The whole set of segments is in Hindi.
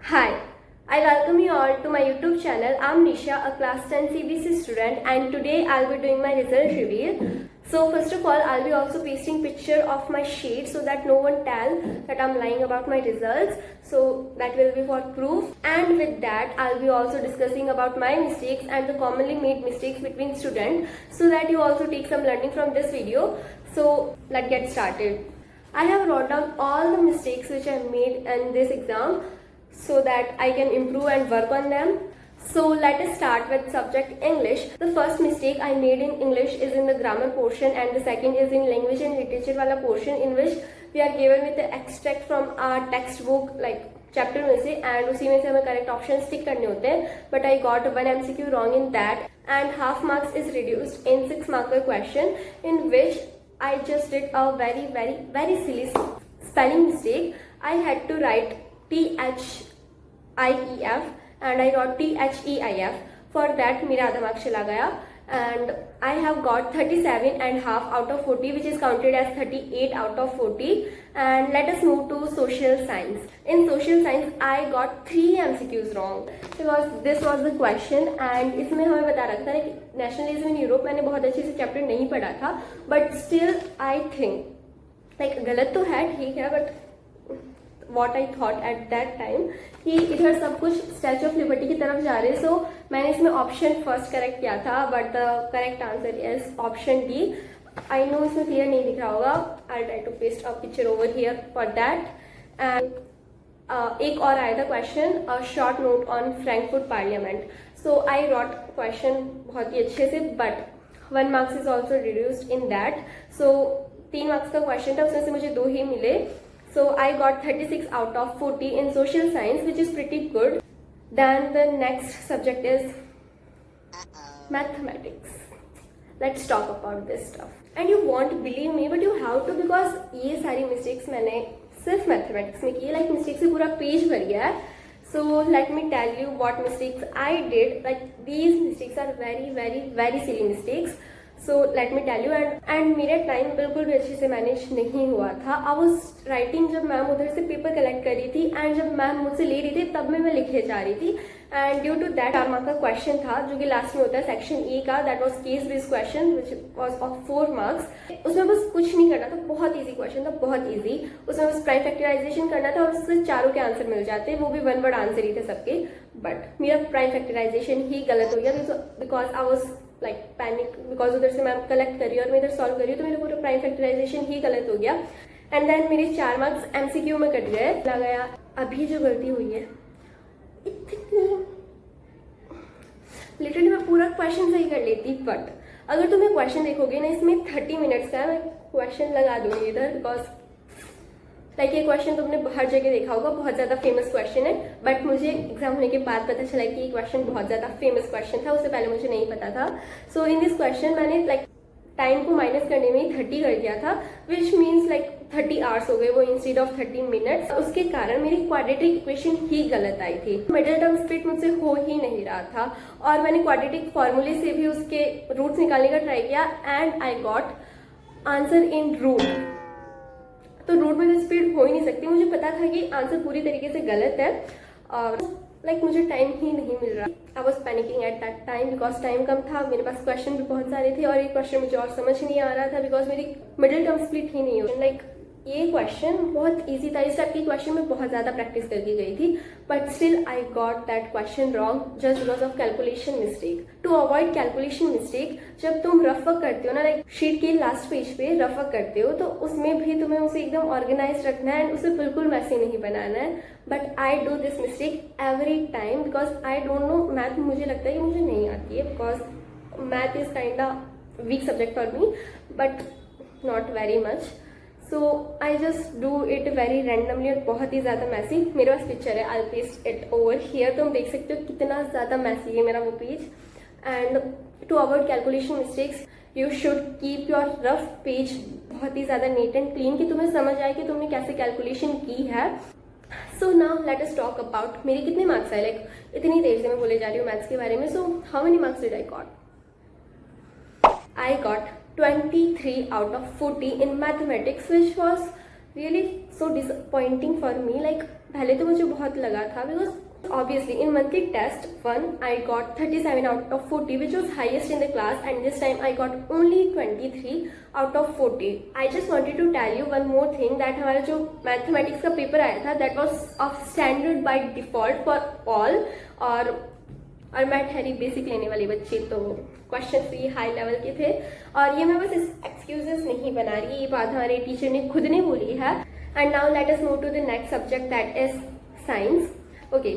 Hi, I welcome you all to my YouTube channel. I'm Nisha, a class 10 CBC student, and today I'll be doing my result reveal. So first of all, I'll be also pasting picture of my sheet so that no one tell that I'm lying about my results. So that will be for proof. And with that, I'll be also discussing about my mistakes and the commonly made mistakes between students so that you also take some learning from this video. So let's get started. I have wrote down all the mistakes which I made in this exam so that I can improve and work on them. So let us start with subject English. The first mistake I made in English is in the grammar portion, and the second is in language and literature wala portion, in which we are given with the extract from our textbook like chapter में से, and उसी में से हमें correct options tick करने होते हैं. But I got one MCQ wrong in that, and half marks is reduced in 6 marker question, in which I just did a very silly spelling mistake. I had to write THIEF and I wrote THEIF. For that मेरा आधा मार्क्स चला गया, and I have got 37.5 out of 40, which is counted as 38 out of 40. And let us move to social science. In social science I got 3 MCQs wrong because this was the question, and इसमें हमें बता रखा था कि नेशनलिज्म इन यूरोप मैंने बहुत अच्छे से चैप्टर नहीं पढ़ा था, but still I think like गलत तो है, ठीक है, but what I thought at that time कि इधर सब कुछ स्टैच्यू ऑफ लिबर्टी की तरफ जा रहे. सो मैंने इसमें ऑप्शन फर्स्ट करेक्ट किया था, but the correct answer is option D. I know इसमें क्लियर नहीं दिख रहा होगा. I try to paste a picture over here for that. And एक और आया था question, a short note on Frankfurt parliament. So I wrote question बहुत ही अच्छे से, but 1 marks is also reduced in that. So 3 marks का क्वेश्चन था, उसमें से मुझे 2 ही मिले. So I got 36 out of 40 in social science, which is pretty good. Then the next subject is mathematics. Let's talk about this stuff. And you won't believe me, but you have to, because ये सारी mistakes मैंने सिर्फ mathematics में की, like mistakes से पूरा पेज भर गया है. So let me tell you what mistakes I did. Like these mistakes are very silly mistakes. So let me tell you. And मेरा टाइम बिल्कुल भी अच्छे से मैनेज नहीं हुआ था. आई वॉज राइटिंग जब मैम उधर से पेपर कलेक्ट कर रही थी, एंड जब मैम मुझसे ले रही थी तब मैं लिखे जा रही थी. And due to that 4 mark का क्वेश्चन था जो कि लास्ट में होता है सेक्शन ए का. That was case based question which was of 4 marks. उसमें बस कुछ नहीं करना था, बहुत ईजी क्वेश्चन था, बहुत ईजी. उसमें बस प्राइम फैक्टराइजेशन करना था और उससे चारों के आंसर मिल जाते, वो भी 1 वर्ड आंसर ही थे सबके. बट मेरा प्राइम फैक्टराइजेशन ही गलत हो गया because I was like panic, because उधर से मैम कलेक्ट करी और मैं इधर सॉल्व करी, तो मेरा पूरा प्राइम फैक्टराइजेशन ही गलत हो गया. एंड देन मेरे 4 मार्क्स MCQ में कट गए. लगा गया अभी जो गलती हुई है इतनी, लिटरली मैं पूरा क्वेश्चन सही कर लेती, बट अगर तुम्हें क्वेश्चन देखोगे ना, इसमें 30 मिनट्स का है. मैं क्वेश्चन लगा दूंगी इधर, बिकॉज लाइक ये क्वेश्चन तुमने हर जगह देखा होगा, बहुत ज़्यादा फेमस क्वेश्चन है. बट मुझे एग्जाम होने के बाद पता चला कि ये क्वेश्चन बहुत ज़्यादा फेमस क्वेश्चन था, उससे पहले मुझे नहीं पता था. सो इन दिस क्वेश्चन मैंने लाइक टाइम को माइनस करने में ही 30 कर दिया था, विच मीन्स लाइक 30 आवर्स हो गए वो इंस्टेड ऑफ 30 मिनट्स. उसके कारण मेरी क्वाड्रेटिक इक्वेशन ही गलत आई थी. मिडिल टर्म स्प्लिट मुझसे हो ही नहीं रहा था, और मैंने क्वाड्रेटिक फॉर्मूले से भी उसके रूट्स निकालने का ट्राई किया, and I got answer in root. तो रूट में तो स्पीड हो ही नहीं सकती. मुझे पता था कि आंसर पूरी तरीके से गलत है, और लाइक मुझे टाइम ही नहीं मिल रहा. I was panicking at that time because time कम था, मेरे पास क्वेश्चन भी बहुत सारे थे, और एक क्वेश्चन मुझे और समझ नहीं आ रहा था बिकॉज मेरी मिडिल टर्म स्प्लिट ही नहीं हो. लाइक ये क्वेश्चन बहुत इजी था. इस टाइप की क्वेश्चन में बहुत ज़्यादा प्रैक्टिस करके गई थी, but still I got that question wrong just because of calculation mistake. To avoid calculation mistake, जब तुम रफ वर्क करते हो ना, लाइक शीट के लास्ट पेज पे रफ वर्क करते हो, तो उसमें भी तुम्हें उसे एकदम ऑर्गेनाइज रखना है, एंड उसे बिल्कुल मैसी नहीं बनाना है. But I do this mistake every time because I don't know. Math मुझे लगता है कि मुझे नहीं आती है, because math is kind of weak subject for me, but not very much. So I just do it very randomly और बहुत ही ज़्यादा मैसी. मेरे पास पिक्चर है, I paste it over here, तो हम देख सकते हो कितना ज़्यादा मैसी है मेरा वो page. And to avoid calculation mistakes you should keep your rough page बहुत ही ज़्यादा नीट एंड क्लीन, कि तुम्हें समझ आए कि तुमने कैसे कैलकुलेशन की है. So now let us talk about मेरे कितने मार्क्स आए. लाइक इतनी देर से मैं बोले जा रही हूँ मैथ्स के बारे में. So how many marks did I got? I got 23 out of 40 in mathematics, which was really so disappointing for me. Like पहले तो मुझे बहुत लगा था because obviously in monthly test 1 I got 37 out of 40 which was highest in the class, and this time I got only 23 out of 40. I just wanted to tell you one more thing that हमारा जो मैथमेटिक्स का पेपर आया था that was of standard by default for all, और मैं ठहरी बेसिक लेने वाली बच्ची, तो क्वेश्चन भी हाई लेवल के थे। और ये मैं बस एक्सक्यूजेस नहीं बना रही, ये बात हमारे टीचर ने खुद ने बोली है। And now let us move to the next subject that is science. Okay,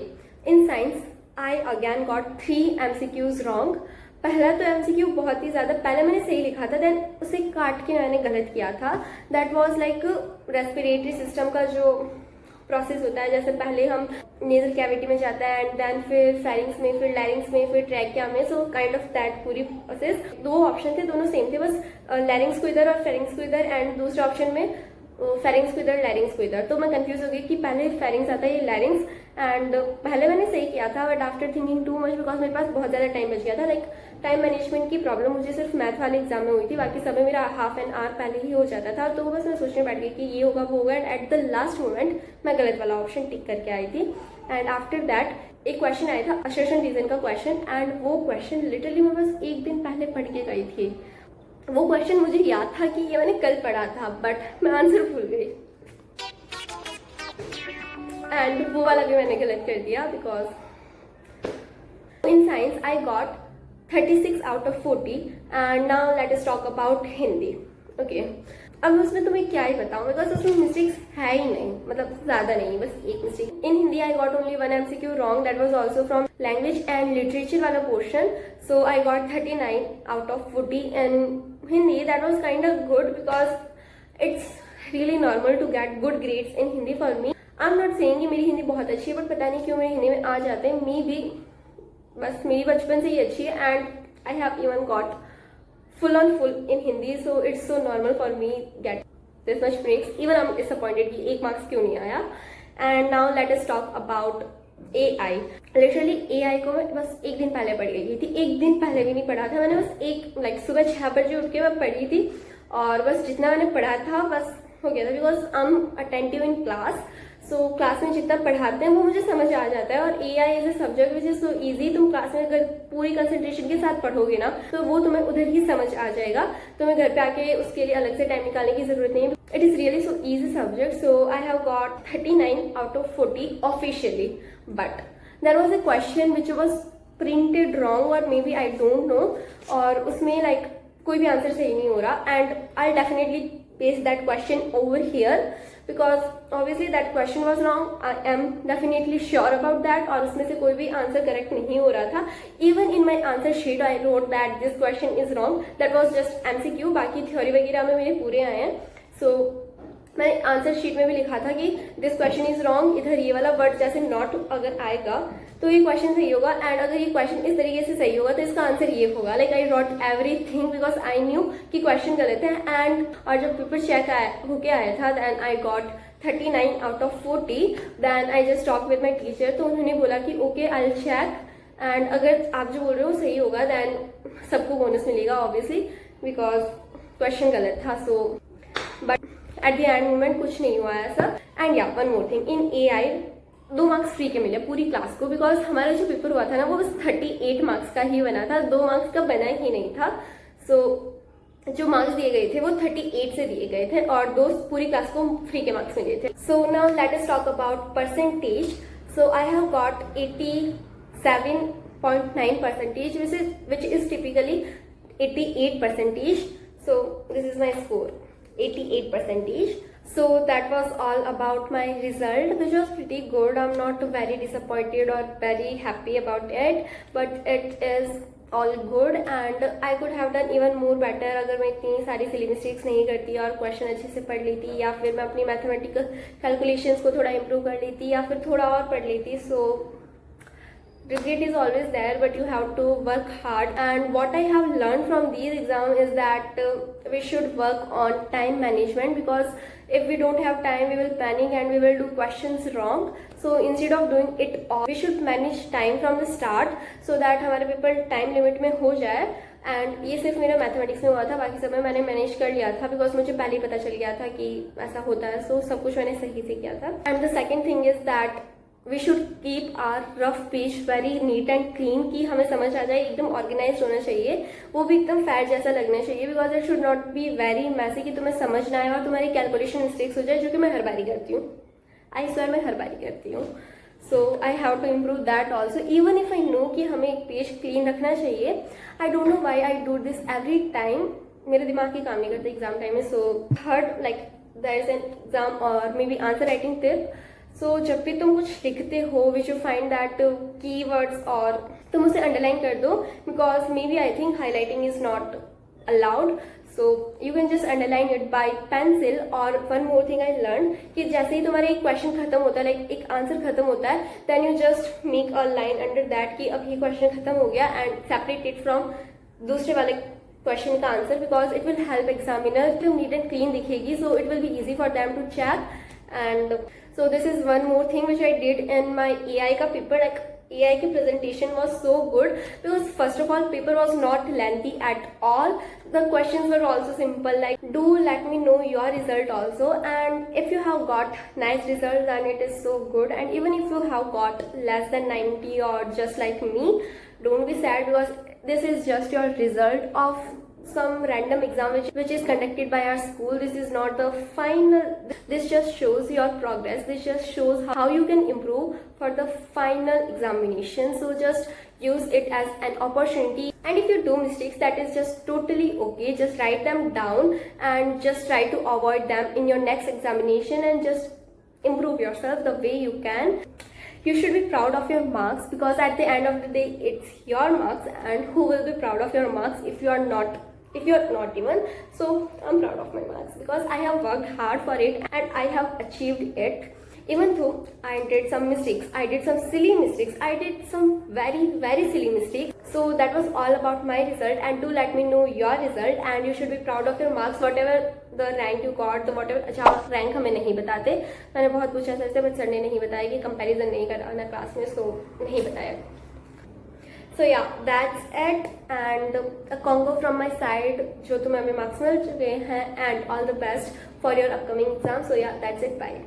in science I again got 3 MCQs wrong. पहला तो MCQ बहुत ही ज़्यादा, पहले मैंने सही लिखा था, देन उसे काट के मैंने गलत किया था। That was like respiratory system का जो प्रोसेस होता है, जैसे पहले हम नेजल कैविटी में जाता है एंड देन फिर फेरिंग्स में, फिर लैरिंग्स में, फिर ट्रैकिया में, सो काइंड ऑफ दैट पूरी प्रोसेस। 2 ऑप्शन थे, दोनों सेम थे, बस लैरिंग्स को इधर और फेरिंग्स को इधर, एंड दूसरे ऑप्शन में फेरिंग्स को इधर, लैरिंग्स को इधर। तो मैं कंफ्यूज हो गई कि पहले फेरिंग्स आता है, ये लैरिंग्स, एंड पहले मैंने सही किया था, but after thinking too much because मेरे पास बहुत ज़्यादा टाइम बच गया था, लाइक टाइम मैनेजमेंट की प्रॉब्लम मुझे सिर्फ मैथ वाले एग्जाम में हुई थी, बाकी सब में मेरा हाफ एन आवर पहले ही हो जाता था। तो बस मैं सोचने बैठ गई कि ये होगा वो होगा, and at the last moment मैं गलत वाला ऑप्शन टिक करके आई थी। एंड आफ्टर दैट एक क्वेश्चन आया था असर्शन रीजन का क्वेश्चन, एंड वो क्वेश्चन लिटरली मैं बस एक दिन पहले पढ़ के गई थी। वो क्वेश्चन मुझे याद था कि ये मैंने कल पढ़ा था, बट मैं आंसर भूल गई, एंड वो वाला भी मैंने गलत कर दिया because in science I got 36 out of 40। And now let us talk about Hindi. Okay, अब उसमें तुम्हें क्या ही बताऊं बिकॉज उसमें मिस्टेक्स है ही नहीं, मतलब ज़्यादा नहीं, बस एक mistake. In Hindi I got only 1 MCQ wrong, that was also from language and literature वाला portion, so I got 39 out of 40 in Hindi. That was kind of good because it's really normal to get good grades in Hindi for me. I am not saying कि मेरी हिंदी बहुत अच्छी है, बट पता नहीं क्यों मेरी हिंदी में आ जाते हैं, मी भी बस मेरी बचपन से ही अच्छी है, and I have even got full on full in Hindi, so it's so normal for me get this much breaks. Even I'm disappointed कि 1 marks क्यों नहीं आया। And now let us talk about AI. Literally AI को मैं बस एक दिन पहले पढ़ गई थी, एक दिन पहले भी नहीं पढ़ा था मैंने, बस एक लाइक सुबह 6 बजे उठ के मैं पढ़ी थी, और बस जितना मैंने पढ़ा था बस हो गया था because I am attentive in class, so class में जितना पढ़ाते हैं वो मुझे समझ आ जाता है। और AI is a subject which is so easy, तुम क्लास में अगर पूरी कंसंट्रेशन के साथ पढ़ोगे ना तो वो तुम्हें उधर ही समझ आ जाएगा, तुम्हें घर पे आके उसके लिए अलग से टाइम निकालने की जरूरत नहीं है। It is really so easy subject, so I have got 39 out of 40 officially, but there was a question which was printed wrong, और maybe I don't know, और उसमें लाइक कोई भी आंसर सही नहीं हो रहा, and I definitely paste that question over here because obviously that question was wrong. I am definitely sure about that, और उसमें से कोई भी आंसर करेक्ट नहीं हो रहा था। Even in my answer sheet I wrote that this question is wrong. That was just MCQ, बाकी थ्योरी वगैरह में मेरे पूरे आए हैं। So मैंने आंसर शीट में भी लिखा था कि दिस क्वेश्चन इज रॉन्ग, इधर ये वाला वर्ड जैसे नॉट अगर आएगा तो ये क्वेश्चन सही होगा, एंड अगर ये क्वेश्चन इस तरीके से सही होगा तो इसका आंसर ये होगा। Like I wrote everything because I knew कि क्वेश्चन गलत है, एंड और जब पेपर चेक होके आया था then I got 39 out of 40। Then I just talk with my teacher, तो उन्होंने बोला कि okay I will check, and अगर आप जो बोल रहे हो सही होगा देन सबको बोनस मिलेगा ऑब्वियसली बिकॉज क्वेश्चन गलत था। So but at the end moment कुछ नहीं हुआ ऐसा। एंड या वन मोर थिंग, इन AI 2 मार्क्स फ्री के मिले पूरी क्लास को, बिकॉज हमारा जो पेपर हुआ था ना वो बस 38 मार्क्स का ही बना था, 2 मार्क्स का बना ही नहीं था। सो जो मार्क्स दिए गए थे वो 38 से दिए गए थे, और 2 पूरी क्लास को फ्री के मार्क्स मिले थे। So now let us talk about percentage. So I have got 87.9 percentage, which is typically 88 percentage. So this is my score, 88 percentage. So that was all about my result, which was pretty good. I'm not very disappointed or very happy about it, but it is all good and I could have done even more better अगर मैं इतनी सारी सिली मिस्टेक्स नहीं करती और क्वेश्चन अच्छे से पढ़ लेती, या फिर मैं अपनी मैथमेटिकल कैलकुलेशंस को थोड़ा इम्प्रूव कर लेती, या फिर थोड़ा और पढ़ लेती. सो regret is always there, but you have to work hard. And what I have learned from these exams is that we should work on time management, because if we don't have time we will panic and we will do questions wrong. So instead of doing it all, we should manage time from the start so that हमारे पेपर time limit में हो जाए. एंड ये सिर्फ मेरा मैथमेटिक्स में हुआ था, बाकी सब में मैंने मैनेज कर लिया था बिकॉज मुझे पहले ही पता चल गया था कि ऐसा होता है, सो सब कुछ मैंने सही से किया था। And the second thing is that we should keep our rough page very neat and clean, कि हमें समझ आ जाए, एकदम ऑर्गेनाइज होना चाहिए, वो भी एकदम फैट जैसा लगना चाहिए, because it should not be very messy कि तुम्हें समझ ना आए और तुम्हारी कैलकुलेशन मिस्टेक्स हो जाए, जो कि मैं हर बारी करती हूँ। आई स्वेयर मैं हर बारी करती हूँ। So I have to improve that also, even if I know कि हमें एक पेज क्लीन रखना चाहिए। I don't know why I do this every time, मेरे दिमाग की काम नहीं करते एग्जाम टाइम में। So third, like there is an exam और maybe answer writing tip. So जब भी तुम कुछ लिखते हो which you find that keywords, और तुम उसे अंडरलाइन कर दो, because maybe I think highlighting is not allowed, so you can just underline it by pencil. और one more thing I learn कि जैसे ही तुम्हारा एक क्वेश्चन खत्म होता है, लाइक एक आंसर खत्म होता है, then you just make a line under that कि अब ये क्वेश्चन खत्म हो गया, एंड सेपरेट इट फ्रॉम दूसरे वाले क्वेश्चन का answer, because it will help examiner, तो नीट एंड क्लीन दिखेगी, so it will be easy for them to check. And so this is one more thing which I did in my AI का paper. Like AI की presentation was so good because first of all paper was not lengthy at all. The questions were also simple. Like do let me know your result also, and if you have got nice results then it is so good, and even if you have got less than 90 or just like me, don't be sad because this is just your result of some random exam which is conducted by our school. This is not the final, this just shows your progress, this just shows how you can improve for the final examination. So just use it as an opportunity, and if you do mistakes that is just totally okay, just write them down and just try to avoid them in your next examination and just improve yourself the way you can. You should be proud of your marks because at the end of the day it's your marks, and who will be proud of your marks if you are not, if you're not even. So I'm proud of my marks because I have worked hard for it and I have achieved it. Even though I did some mistakes, I did some silly mistakes, I did some very silly mistakes. So that was all about my result, and do let me know your result, and you should be proud of your marks, whatever the rank you got, the whatever. अच्छा रैंक हमें नहीं बताते, मैंने बहुत पूछा सर से, बट सर ने नहीं बताया कि कंपैरिजन नहीं कराना क्लास में, सो नहीं बताया। So yeah, that's it, and a congo from my side, जो तुम्हें अभी मार्क्स मिल चुके हैं, and all the best for your upcoming exam. So yeah, that's it, bye.